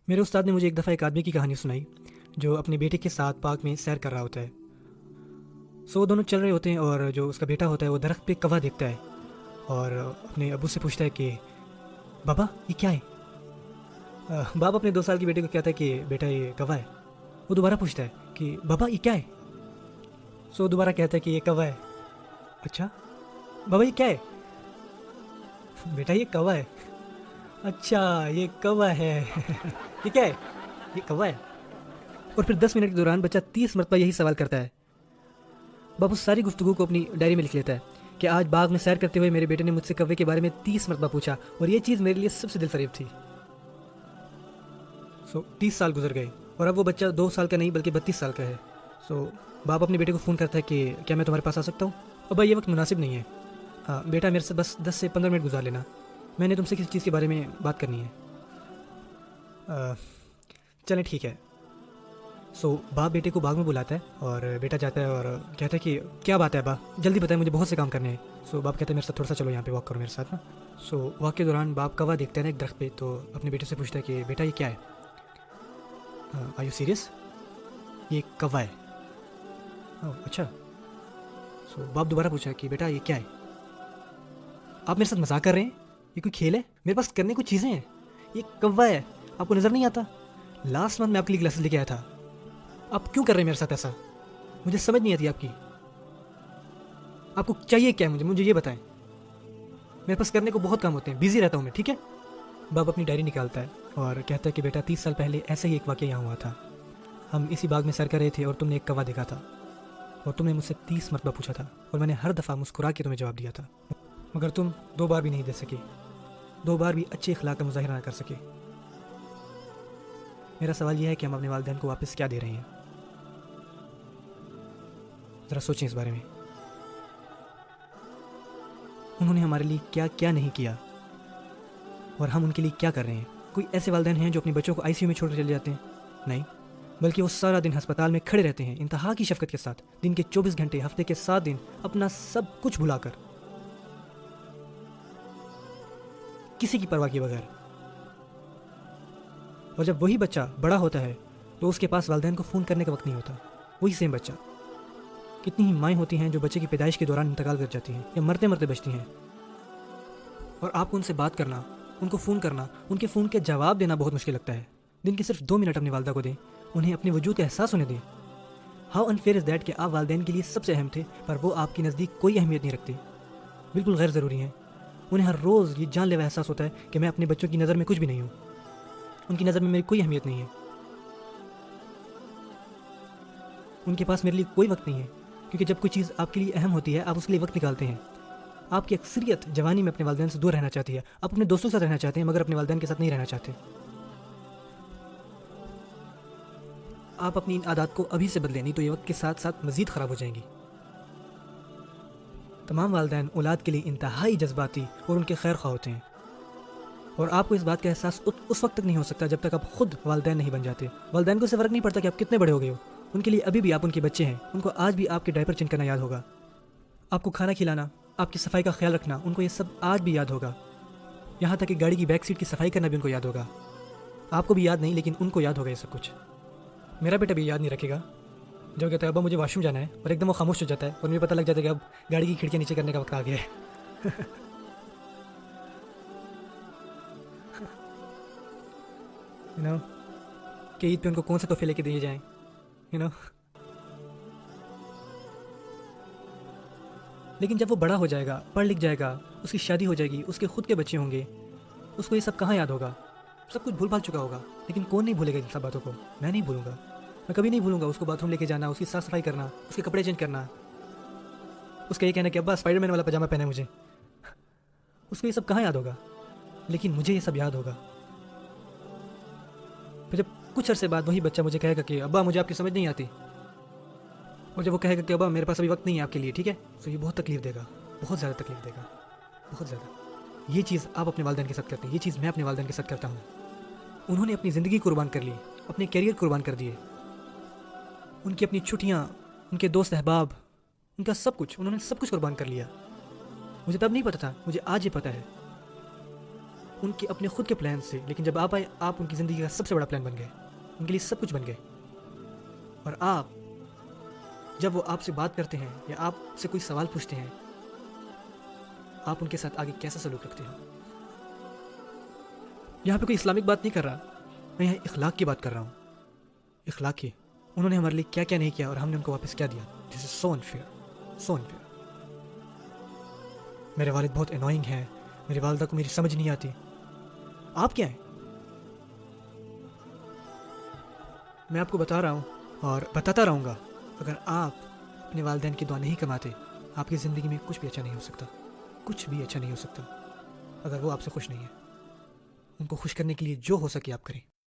میرے استاد نے مجھے ایک دفعہ ایک آدمی کی کہانی سنائی جو اپنے بیٹے کے ساتھ پارک میں سیر کر رہا ہوتا ہے. وہ دونوں چل رہے ہوتے ہیں اور جو اس کا بیٹا ہوتا ہے وہ درخت پہ کوا دیکھتا ہے اور اپنے ابو سے پوچھتا ہے کہ بابا یہ کیا ہے. باپ اپنے 2 سال کے بیٹے کو کہتا ہے کہ بیٹا یہ کوا ہے. وہ دوبارہ پوچھتا ہے کہ بابا یہ کیا ہے. وہ دوبارہ کہتا ہے کہ یہ کوا ہے. اچھا بابا یہ کیا ہے. بیٹا یہ کوا ہے. اچھا یہ کوا ہے. یہ کیا ہے. یہ کوا ہے. اور پھر 10 منٹ کے دوران بچہ 30 مرتبہ یہی سوال کرتا ہے. باپ اس ساری گفتگو کو اپنی ڈائری میں لکھ لیتا ہے کہ آج باغ میں سیر کرتے ہوئے میرے بیٹے نے مجھ سے کوے کے بارے میں 30 مرتبہ پوچھا اور یہ چیز میرے لیے سب سے دل فریب تھی. 30 سال گزر گئے اور اب وہ بچہ 2 سال کا نہیں بلکہ 32 سال کا ہے. باپ اپنے بیٹے کو فون کرتا ہے کہ کیا میں تمہارے پاس آ سکتا ہوں. ابا یہ وقت مناسب نہیں ہے. بیٹا میرے سے بس 10 سے 15 منٹ گزار لینا. میں نے تم سے کسی چیز کے بارے میں بات کرنی ہے. چلیں ٹھیک ہے. باپ بیٹے کو باغ میں بلاتا ہے اور بیٹا جاتا ہے اور کہتا ہے کہ کیا بات ہے ابا جلدی بتائیں مجھے بہت سے کام کرنے ہیں. باپ کہتا ہے میرے ساتھ تھوڑا سا چلو یہاں پہ واک کرو میرے ساتھ نا. واک کے دوران باپ کوا دیکھتا ہے نا ایک درخت پہ تو اپنے بیٹے سے پوچھتا ہے کہ بیٹا یہ کیا ہے. Are you serious. یہ کوا ہے. اچھا. باپ دوبارہ پوچھا کہ بیٹا یہ کیا ہے. آپ میرے ساتھ مذاق کر رہے ہیں. یہ کوئی کھیل ہے. میرے پاس کرنے کو چیزیں ہیں. یہ کوا ہے. آپ کو نظر نہیں آتا. لاسٹ منتھ میں آپ کے لیے گلاسز لے کے آیا تھا. آپ کیوں کر رہے ہیں میرے ساتھ ایسا. مجھے سمجھ نہیں آتی آپ کی. آپ کو چاہیے کیا مجھے یہ بتائیں. میرے پاس کرنے کو بہت کام ہوتے ہیں. بزی رہتا ہوں میں. ٹھیک ہے. باپ اپنی ڈائری نکالتا ہے اور کہتا ہے کہ بیٹا 30 سال پہلے ایسا ہی ایک واقعہ یہاں ہوا تھا. ہم اسی باغ میں سیر کر رہے تھے اور تم نے ایک کوا دیکھا تھا اور تم نے مجھ سے 30 مرتبہ پوچھا تھا اور میں نے ہر دفعہ مسکرا کے تمہیں جواب دیا تھا مگر تم 2 بار بھی نہیں دے سکے. 2 بار بھی اچھے اخلاق کا مظاہرہ نہ کر سکے. میرا سوال یہ ہے کہ ہم اپنے والدین کو واپس کیا دے رہے ہیں. ذرا سوچیں اس بارے میں. انہوں نے ہمارے لیے کیا کیا نہیں کیا اور ہم ان کے لیے کیا کر رہے ہیں. کوئی ایسے والدین ہیں جو اپنے بچوں کو آئی سی یو میں چھوڑ کر چلے جاتے ہیں. نہیں بلکہ وہ سارا دن ہسپتال میں کھڑے رہتے ہیں انتہا کی شفقت کے ساتھ. دن کے 24 گھنٹے ہفتے کے 7 دن اپنا سب کچھ بھلا کر کسی کی پرواہ کیے بغیر. اور جب وہی بچہ بڑا ہوتا ہے تو اس کے پاس والدین کو فون کرنے کا وقت نہیں ہوتا. وہی سیم بچہ. کتنی ہی مائیں ہوتی ہیں جو بچے کی پیدائش کے دوران انتقال کر جاتی ہیں یا مرتے مرتے بچتی ہیں اور آپ کو ان سے بات کرنا, ان کو فون کرنا, ان کے فون کے جواب دینا بہت مشکل لگتا ہے. دن کے صرف 2 منٹ اپنی والدہ کو دیں, انہیں اپنے وجود کا احساس ہونے دیں. ہاؤ انفیئر از دیٹ کہ آپ والدین کے لیے سب سے اہم تھے پر وہ آپ کی نزدیک کوئی اہمیت نہیں رکھتے. بالکل غیر ضروری ہیں. انہیں ہر روز یہ جان لیوا احساس ہوتا ہے کہ میں اپنے بچوں کی نظر میں کچھ بھی نہیں ہوں. ان کی نظر میں میری کوئی اہمیت نہیں ہے. ان کے پاس میرے لیے کوئی وقت نہیں ہے کیونکہ جب کوئی چیز آپ کے لیے اہم ہوتی ہے آپ اس کے لیے وقت نکالتے ہیں. آپ کی اکثریت جوانی میں اپنے والدین سے دور رہنا چاہتی ہے. آپ اپنے دوستوں کے ساتھ رہنا چاہتے ہیں مگر اپنے والدین کے ساتھ نہیں رہنا چاہتے. آپ اپنی ان عادات کو ابھی سے بدلیں نہیں تو یہ وقت کے ساتھ ساتھ مزید خراب ہو جائیں گی. تمام والدین اولاد کے لیے انتہائی جذباتی اور ان کے خیر خواہ ہوتے ہیں اور آپ کو اس بات کا احساس اس وقت تک نہیں ہو سکتا جب تک آپ خود والدین نہیں بن جاتے. والدین کو اسے فرق نہیں پڑتا کہ آپ کتنے بڑے ہو گئے ہو. ان کے لیے ابھی بھی آپ ان کے بچے ہیں. ان کو آج بھی آپ کے ڈائپر چینج کرنا یاد ہوگا. آپ کو کھانا کھلانا, آپ کی صفائی کا خیال رکھنا, ان کو یہ سب آج بھی یاد ہوگا. یہاں تک کہ گاڑی کی بیک سیٹ کی صفائی کرنا بھی ان کو یاد ہوگا. آپ کو بھی یاد نہیں لیکن ان کو یاد ہوگا یہ سب کچھ. میرا بیٹا بھی یاد نہیں رکھے گا. جو کہتا ہے ابا مجھے واش روم جانا ہے اور ایک دم وہ خاموش ہو جاتا ہے اور مجھے پتہ لگ جاتا ہے کہ اب گاڑی کی کھڑکیاں نیچے کرنے کا وقت آ گیا ہے. کہ عید پہ ان کو کون سے تحفے لے کے دیے جائیں. لیکن جب وہ بڑا ہو جائے گا, پڑھ لکھ جائے گا, اس کی شادی ہو جائے گی, اس کے خود کے بچے ہوں گے, اس کو یہ سب کہاں یاد ہوگا. سب کچھ بھول بھال چکا ہوگا. لیکن کون نہیں بھولے گا ان سب باتوں کو. میں نہیں بھولوں گا. میں کبھی نہیں بھولوں گا اس کو باتھ روم لے کے جانا, اس کی صاف صفائی کرنا, اس کے کپڑے چینج کرنا, اس کا یہ کہنا کہ ابا اسپائڈر مین والا پاجامہ پہنا ہے مجھے. اس کو یہ سب کہاں یاد ہوگا. لیکن مجھے یہ سب یاد ہوگا. پھر جب کچھ عرصے بعد وہی بچہ مجھے کہے گا کہ ابا مجھے آپ کی سمجھ نہیں آتی, اور جب وہ کہے گا کہ ابا میرے پاس ابھی وقت نہیں ہے آپ کے لیے, ٹھیک ہے, تو یہ بہت تکلیف دے گا. بہت زیادہ تکلیف دے گا. بہت زیادہ. یہ چیز آپ اپنے والدین کے ساتھ کرتے ہیں. یہ چیز میں اپنے والدین کے ساتھ کرتا ہوں. انہوں نے اپنی زندگی قربان کر لی, اپنے کیریئر قربان کر دیے, ان کی اپنی چھٹیاں, ان کے دوست احباب, ان کا سب کچھ, انہوں نے سب کچھ قربان کر لیا. مجھے تب نہیں پتہ تھا, مجھے آج یہ پتہ ہے. ان کے اپنے خود کے پلان سے، لیکن جب آپ آئے آپ ان کی زندگی کا سب سے بڑا پلان بن گئے، ان کے لیے سب کچھ بن گئے. اور آپ جب وہ آپ سے بات کرتے ہیں یا آپ سے کوئی سوال پوچھتے ہیں، آپ ان کے ساتھ آگے کیسا سلوک رکھتے ہیں؟ یہاں پہ کوئی اسلامک بات نہیں کر رہا، میں یہاں اخلاق کی بات کر رہا ہوں. اخلاق کی. انہوں نے ہمارے لیے کیا کیا نہیں کیا اور ہم نے ان کو واپس کیا دیا. دس از سو انفیئر، سو انفیئر. میرے والد بہت انوائنگ ہیں، میری والدہ کو میری سمجھ نہیں آتی. آپ کیا ہیں؟ میں آپ کو بتا رہا ہوں اور بتاتا رہوں گا، اگر آپ اپنے والدین کی دعا نہیں کماتے آپ کی زندگی میں کچھ بھی اچھا نہیں ہو سکتا، کچھ بھی اچھا نہیں ہو سکتا. اگر وہ آپ سے خوش نہیں ہے، ان کو خوش کرنے کے لیے جو ہو سکے آپ کریں.